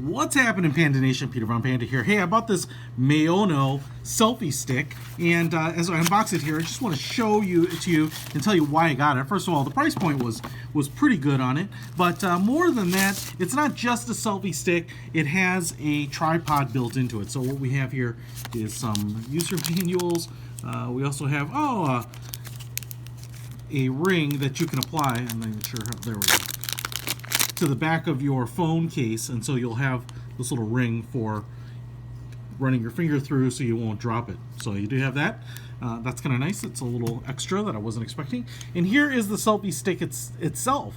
What's happening, Panda Nation? Peter Von Panda here. Hey, I bought this Maono selfie stick, and as I unbox it here, I just want to show you to you and tell you why I got it. First of all, the price point was pretty good on it, but more than that, it's not just a selfie stick. It has a tripod built into it. So what we have here is some user manuals. We also have a ring that you can apply. I'm not even sure how. There we go. To the back of your phone case, and so you'll have this little ring for running your finger through so you won't drop it. So you do have that. That's kind of nice. It's a little extra that I wasn't expecting. And here is the selfie stick itself.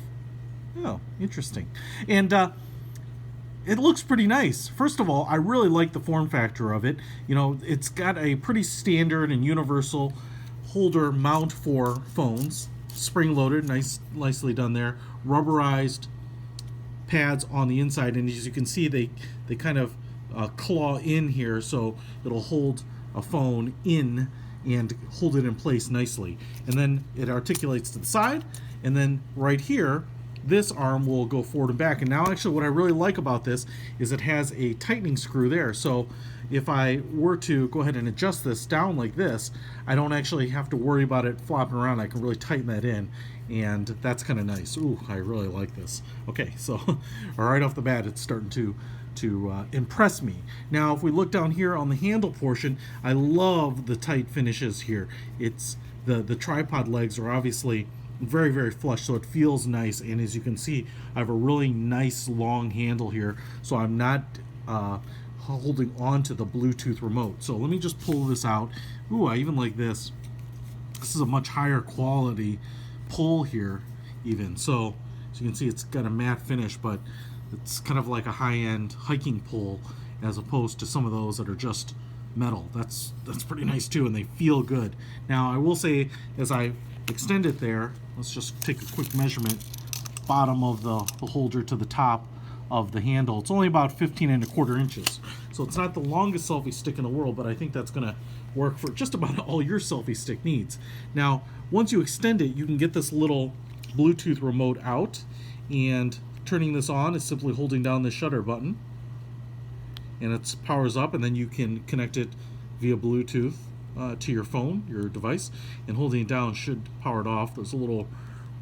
Oh, interesting. And it looks pretty nice. First of all, I really like the form factor of it. You know, it's got a pretty standard and universal holder mount for phones. Spring-loaded, nicely done there. Rubberized pads on the inside, and as you can see, they kind of claw in here, so it'll hold a phone in and hold it in place nicely. And then it articulates to the side, and then right here, this arm will go forward and back. And now actually what I really like about this is it has a tightening screw there. So if I were to go ahead and adjust this down like this, I don't actually have to worry about it flopping around. I can really tighten that in, and that's kind of nice. Ooh, I really like this. Okay, so right off the bat, it's starting to impress me. Now, if we look down here on the handle portion, I love the tight finishes here. It's the tripod legs are obviously very, very flush, so it feels nice. And as you can see, I have a really nice long handle here, so I'm not holding on to the Bluetooth remote. So let me just pull this out. Ooh, I even like this. This is a much higher quality pull here even. So as you can see, it's got a matte finish, but it's kind of like a high-end hiking pole as opposed to some of those that are just metal. That's pretty nice too, and they feel good. Now I will say, as I extend it there, let's just take a quick measurement. Bottom of the holder to the top of the handle, it's only about 15¼ inches. So it's not the longest selfie stick in the world, but I think that's gonna work for just about all your selfie stick needs. Now, once you extend it, you can get this little Bluetooth remote out, and turning this on is simply holding down the shutter button, and it powers up, and then you can connect it via Bluetooth to your phone, your device, and holding it down should power it off. There's a little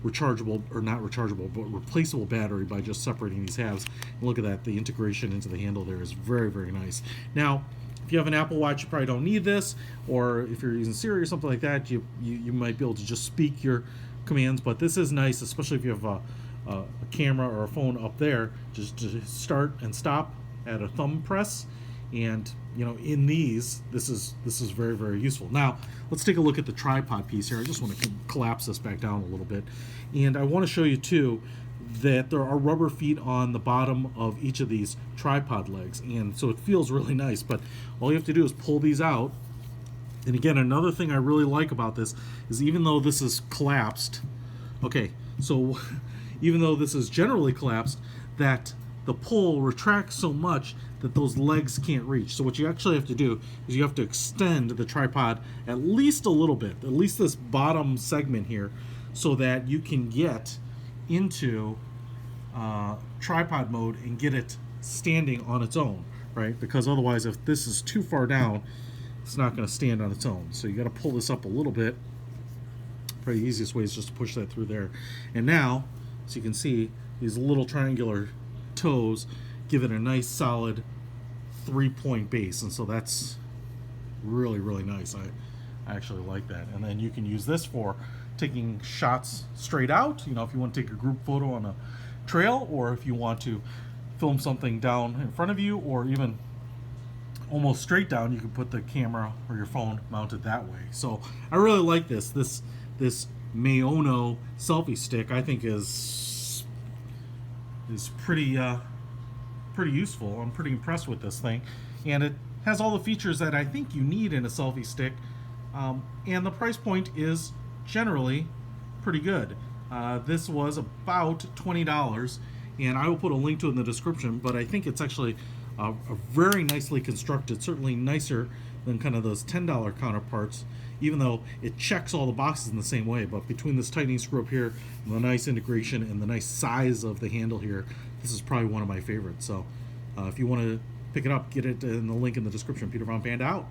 rechargeable, or not rechargeable, but replaceable battery by just separating these halves. And look at that, the integration into the handle there is very, very nice. Now, if you have an Apple Watch, you probably don't need this, or if you're using Siri or something like that, you might be able to just speak your commands, but this is nice, especially if you have a camera or a phone up there, just to start and stop at a thumb press. And you know, in these, this is very, very useful. Now let's take a look at the tripod piece here. I just want to collapse this back down a little bit, and I want to show you too that there are rubber feet on the bottom of each of these tripod legs, and so it feels really nice. But all you have to do is pull these out. And again, another thing I really like about this is, even though this is collapsed, okay, so even though this is generally collapsed, that the pole retracts so much that those legs can't reach. So what you actually have to do is you have to extend the tripod at least a little bit, at least this bottom segment here, so that you can get into tripod mode and get it standing on its own, right? Because otherwise, if this is too far down, it's not going to stand on its own. So you got to pull this up a little bit. Probably the easiest way is just to push that through there. And now, as you can see, these little triangular toes give it a nice solid 3-point base, and so that's really, really nice. I actually like that. And then you can use this for taking shots straight out, you know, if you want to take a group photo on a trail, or if you want to film something down in front of you, or even almost straight down, you can put the camera or your phone mounted that way. So I really like this Maono selfie stick. I think is pretty useful. I'm pretty impressed with this thing, and it has all the features that I think you need in a selfie stick, and the price point is generally pretty good. This was about $20, and I will put a link to it in the description, but I think it's actually a very nicely constructed, certainly nicer than kind of those $10 counterparts, even though it checks all the boxes in the same way. But between this tightening screw up here, and the nice integration, and the nice size of the handle here, this is probably one of my favorites. So If you want to pick it up, get it in the link in the description. Peter Von Panda out.